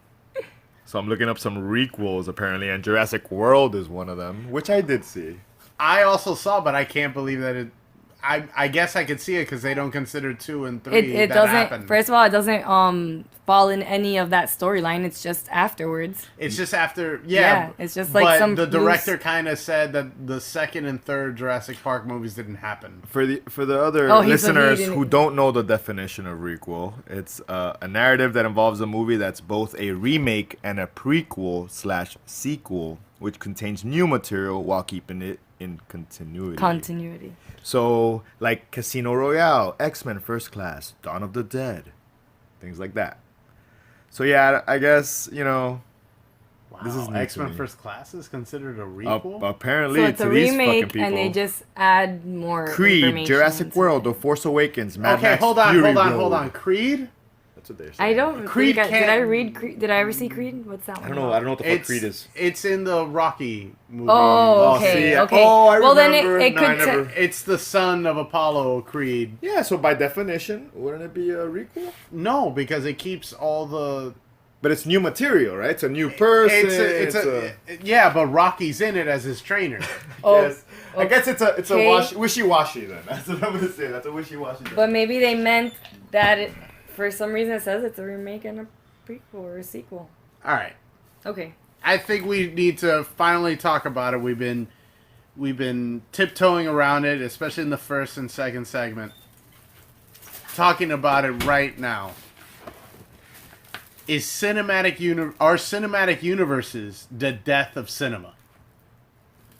So I'm looking up some requels apparently, and Jurassic World is one of them, which I did see. I also saw, but I can't believe that it. I guess I could see it because they don't consider 2 and 3 It that doesn't. happened. First of all, it doesn't fall in any of that storyline. It's just afterwards. It's just after, Yeah, it's just like but some the director loose- kind of said that the 2nd and 3rd Jurassic Park movies didn't happen. For the other Oh, he listeners didn't- who don't know the definition of requel, it's a narrative that involves a movie that's both a remake and a prequel/sequel, which contains new material while keeping it in continuity. Continuity. So, like Casino Royale, X-Men First Class, Dawn of the Dead, things like that. So yeah, I guess, Wow, this is new to X-Men me. First Class is considered a requel? apparently So it's to a these fucking remake, people. and they just add more Creed, information Jurassic to World, it. The Force Awakens, Mad Okay, Max hold on. Fury Road. Creed? That's what they're saying. I don't. Creed Think can't- did I read Creed? Did I ever see Creed? What's that one? I don't know what the fuck Creed is. It's in the Rocky movie. Oh, okay, see, okay. I Well, then remember. it No, I could. never- It's the son of Apollo Creed. Yeah, so by definition, wouldn't it be a requel? No, because it keeps all the. But it's new material, right? It's a new person. Yeah, but Rocky's in it as his trainer. Oh, Yes. I guess it's a okay. wishy-washy then. That's what I'm gonna say. That's a wishy-washy. Then. But maybe they meant that for some reason it says it's a remake and a prequel or a sequel. All right. Okay. I think we need to finally talk about it. We've been tiptoeing around it, especially in the first and second segment. Talking about it right now. Are cinematic universes the death of cinema?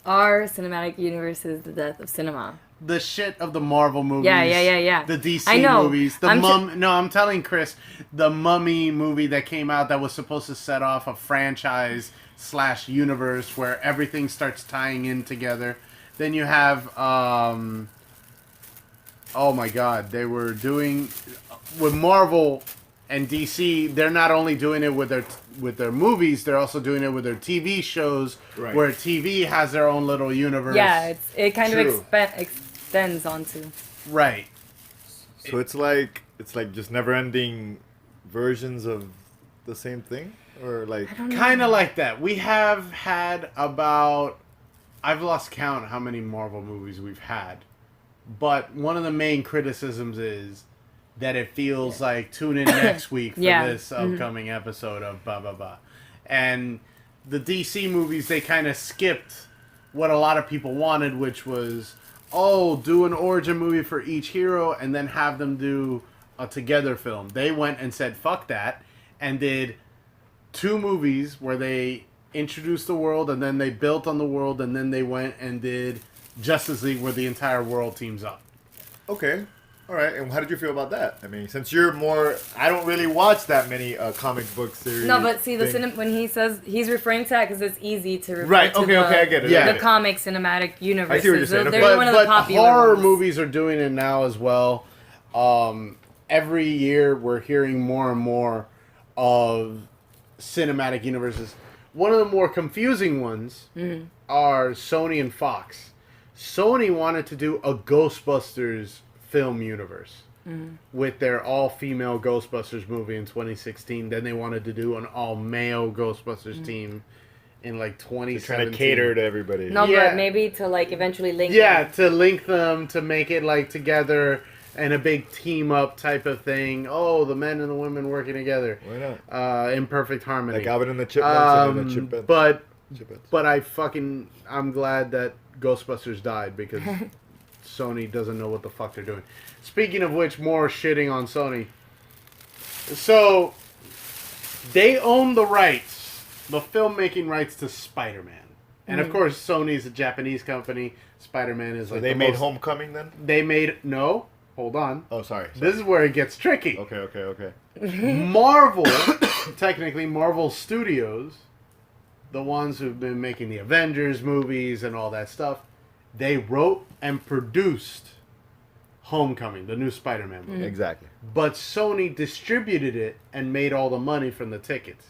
Our cinematic universe is the death of cinema. The shit of the Marvel movies. Yeah. The DC I know. movies. I'm telling Chris, the Mummy movie that came out that was supposed to set off a franchise/universe where everything starts tying in together. Then you have, oh my God, they were doing with Marvel and DC. They're not only doing it with their movies, they're also doing it with their TV shows, Right. where TV has their own little universe. Yeah, it kind True. of extends onto. Right. So it's like just never-ending versions of the same thing, or like. Kind of like that. We have had about, I've lost count how many Marvel movies we've had. But one of the main criticisms is that it feels like tune in next week for Yeah. this upcoming episode of blah, blah, blah. And the DC movies, they kind of skipped what a lot of people wanted, which was, do an origin movie for each hero and then have them do a together film. They went and said, fuck that, and did 2 movies where they introduced the world and then they built on the world, and then they went and did Justice League where the entire world teams up. Okay. All right. And how did you feel about that? I mean, since you're more, I don't really watch that many comic book series. No, but see, thing. when he says he's referring to that because it's easy to refer Right, to okay, I get it. Yeah. the comic cinematic universe. I see what you're saying. They're Okay. one of the But popular horror ones. movies are doing it now as well. Every year we're hearing more and more of cinematic universes. One of the more confusing ones are Sony and Fox. Sony wanted to do a Ghostbusters film universe with their all-female Ghostbusters movie in 2016. Then they wanted to do an all-male Ghostbusters team in like 2017. Trying to cater to everybody. No, Yeah. but maybe to like eventually link. Yeah, them. to link them, to make it like together and a big team up type of thing. Oh, the men and the women working together. Why not? In perfect harmony. Like Alvin and the Chipmunks and the Chipettes. But I'm glad that Ghostbusters died because Sony doesn't know what the fuck they're doing. Speaking of which, more shitting on Sony. So, they own the rights, the filmmaking rights to Spider-Man. And of course, Sony's a Japanese company. Spider-Man is like they made Homecoming then? They made... No. Hold on. Oh, sorry. This is where it gets tricky. Okay. Marvel, technically Marvel Studios, the ones who've been making the Avengers movies and all that stuff, they wrote and produced Homecoming, the new Spider-Man movie. Exactly. But Sony distributed it and made all the money from the tickets.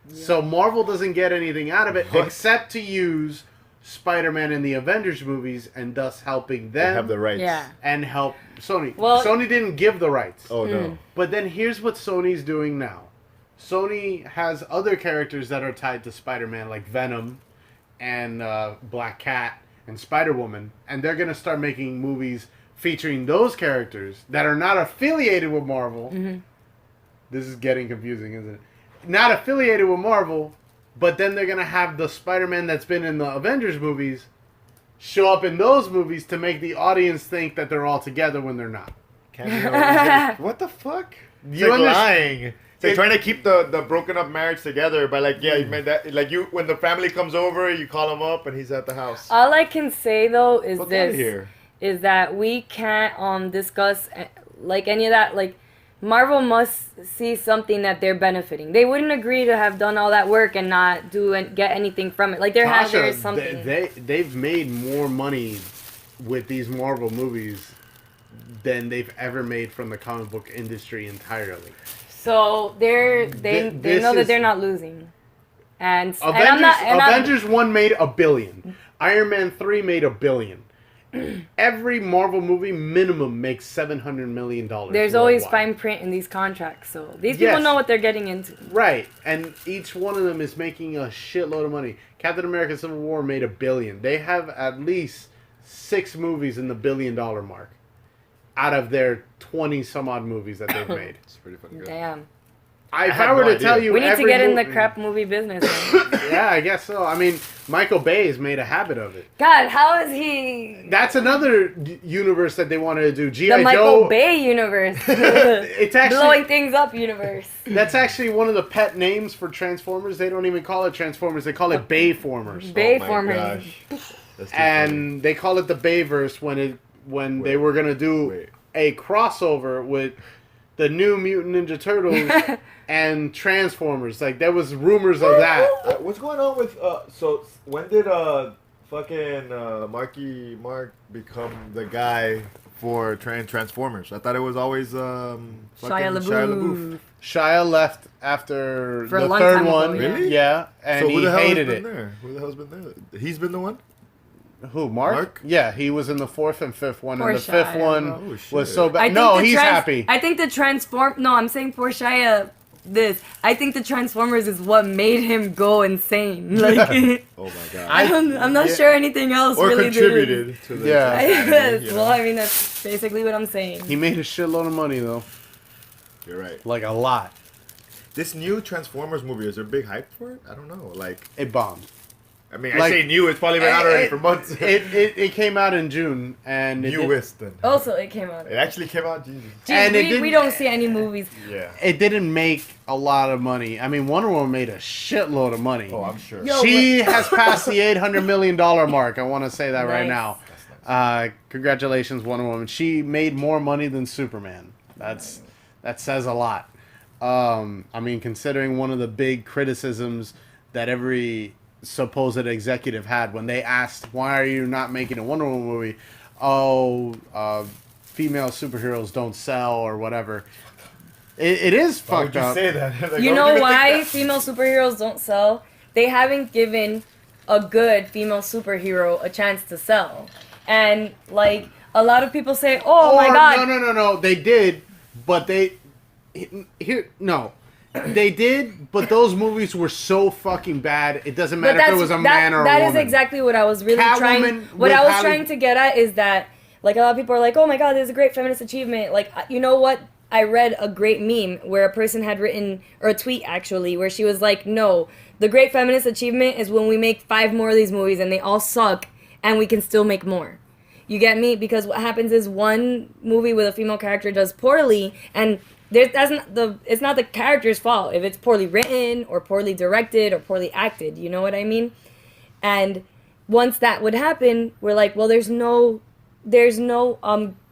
Yeah. So Marvel doesn't get anything out of it except to use Spider-Man in the Avengers movies and thus helping them they have the rights. Yeah. and help Sony. Well, Sony didn't give the rights. Oh, no. But then here's what Sony's doing now. Sony has other characters that are tied to Spider-Man, like Venom and Black Cat and Spider-Woman, and they're going to start making movies featuring those characters that are not affiliated with Marvel. Mm-hmm. This is getting confusing, isn't it? Not affiliated with Marvel, but then they're going to have the Spider-Man that's been in the Avengers movies show up in those movies to make the audience think that they're all together when they're not. What the fuck? You like lying. They're trying to keep the broken up marriage together by like, yeah, you made that. Like you, when the family comes over, you call him up and he's at the house. All I can say though is What's this: here? is that we can't discuss like any of that. Like Marvel must see something that they're benefiting. They wouldn't agree to have done all that work and not do and get anything from it. Like there's something. They've made more money with these Marvel movies than they've ever made from the comic book industry entirely. So they know that they're not losing. And Avengers 1 made $1 billion. Iron Man 3 made $1 billion. Every Marvel movie minimum makes $700 million. There's always fine print in these contracts, so these people know what they're getting into. Right, and each one of them is making a shitload of money. Captain America Civil War made $1 billion. They have at least 6 movies in the $1 billion mark out of their 20 some odd movies that they've made. It's pretty fucking good. Damn. If I were to tell you, we need to get in the crap movie business. Yeah, I guess so. I mean, Michael Bay has made a habit of it. God, how is he? That's another universe that they wanted to do. G.I. The Joe. Michael Bay universe. It's actually blowing things up universe. That's actually one of the pet names for Transformers. They don't even call it Transformers. They call it Bayformers. Bayformers. And they call it the Bayverse when they were gonna do a crossover with the New Mutant Ninja Turtles and Transformers. Like, there was rumors of that. What's going on with so when did fucking Marky Mark become the guy for Transformers? I thought it was always fucking Shia LaBeouf. Shia left after for the a long third time one. ago, Really? Yeah, and so he hated it. Who the hell's been there? He's been the one? Who, Mark? Yeah, he was in the 4th and 5th one, Poor and the 5th Shia, one was so bad. He's happy. I think I'm saying poor Shia. I think the Transformers is what made him go insane. Like, oh my god! I'm not sure anything else or really contributed to the Well, I mean that's basically what I'm saying. He made a shitload of money though. You're right. Like a lot. This new Transformers movie, is there big hype for it? I don't know. Like, it bombed. I mean, I say new. It's probably been out already for months. It came out in June, and newest then. Also, it came out. It actually came out. Jesus. And we don't see any movies. Yeah. It didn't make a lot of money. I mean, Wonder Woman made a shitload of money. Oh, I'm sure. She has passed the $800 million mark. I want to say that right now. Nice. Congratulations, Wonder Woman. She made more money than Superman. That says a lot. I mean, considering one of the big criticisms that every supposed executive had when they asked, why are you not making a Wonder Woman movie? Female superheroes don't sell or whatever. It is fucked up. Why would you say that? Like, you know why female superheroes don't sell? They haven't given a good female superhero a chance to sell. And like a lot of people say, my god. No. They did, but they did, but those movies were so fucking bad. It doesn't matter if it was a man or a woman. That is exactly what I was really trying to get at is that, like, a lot of people are like, oh my god, this is a great feminist achievement. Like, you know what? I read a great meme where a person had written, or a tweet actually, where she was like, no, the great feminist achievement is when we make 5 more of these movies and they all suck and we can still make more. You get me? Because what happens is one movie with a female character does poorly, and it's not the character's fault if it's poorly written or poorly directed or poorly acted. You know what I mean? And once that would happen, we're like, well, there's no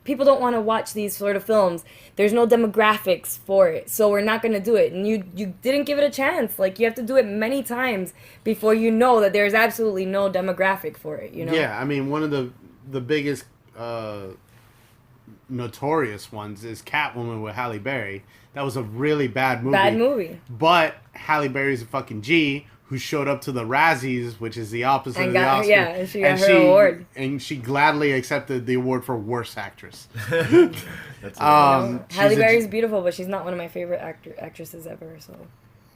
people don't want to watch these sort of films. There's no demographics for it, so we're not gonna do it. And you didn't give it a chance. Like, you have to do it many times before you know that there's absolutely no demographic for it. You know? Yeah, I mean, one of the biggest notorious ones is Catwoman with Halle Berry. That was a really bad movie. Bad movie. But Halle Berry's a fucking G who showed up to the Razzies, which is the opposite And of the got Oscar. yeah, and she got her award. And she gladly accepted the award for worst actress. That's Halle she's Berry's beautiful, but she's not one of my favorite actresses ever. So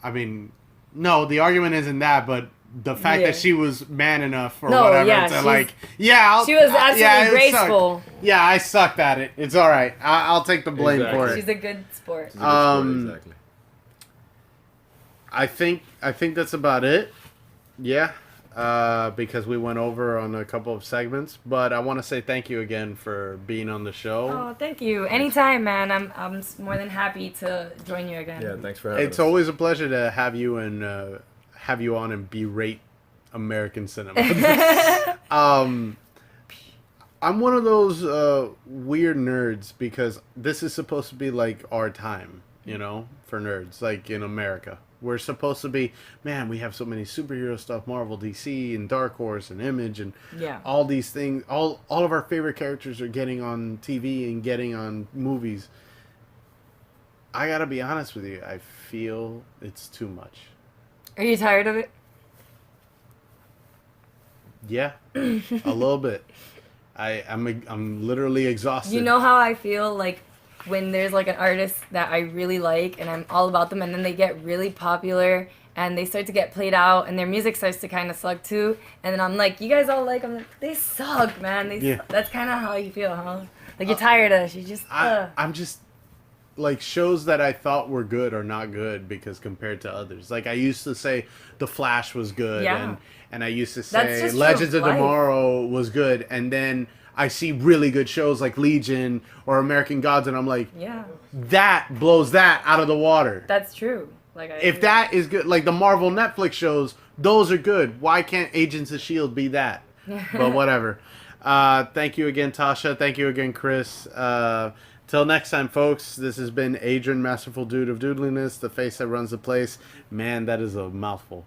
I mean, no, the argument isn't that, but the fact Yeah. that she was man enough or No, whatever yeah, to she's- like, yeah, she was absolutely it graceful. sucked. Yeah, I sucked at it. It's all right. I'll take the blame Exactly. for it. she's a good sport. exactly. I think that's about it. Yeah, because we went over on a couple of segments, but I want to say thank you again for being on the show. Oh, thank you. Anytime, man. I'm more than happy to join you again. Yeah, thanks for having It's us. always a pleasure to have you and have you on and berate American cinema. I'm one of those weird nerds because this is supposed to be like our time, you know, for nerds, like in America. We're supposed to be, man, we have so many superhero stuff, Marvel, DC, and Dark Horse, and Image, and Yeah. all these things. All of our favorite characters are getting on TV and getting on movies. I gotta be honest with you, I feel it's too much. Are you tired of it? Yeah, a little bit. I'm literally exhausted. You know how I feel like when there's like an artist that I really like and I'm all about them, and then they get really popular and they start to get played out and their music starts to kind of suck too, and then I'm like, you guys all like them? They suck, man. Yeah. That's kind of how you feel, huh? Like you're tired of it. You just I'm just like, shows that I thought were good are not good because compared to others. Like, I used to say The Flash was good, Yeah. and I used to That's say just Legends true of of life. Tomorrow was good, and then I see really good shows like Legion or American Gods, and I'm like, yeah, that blows that out of the water. that's true. Like If that is good, like the Marvel Netflix shows, those are good. Why can't Agents of S.H.I.E.L.D. be that? But whatever. Thank you again, Tasha. Thank you again, Chris. Till next time, folks, this has been Adrian, Masterful Dude of Doodliness, the face that runs the place. Man, that is a mouthful.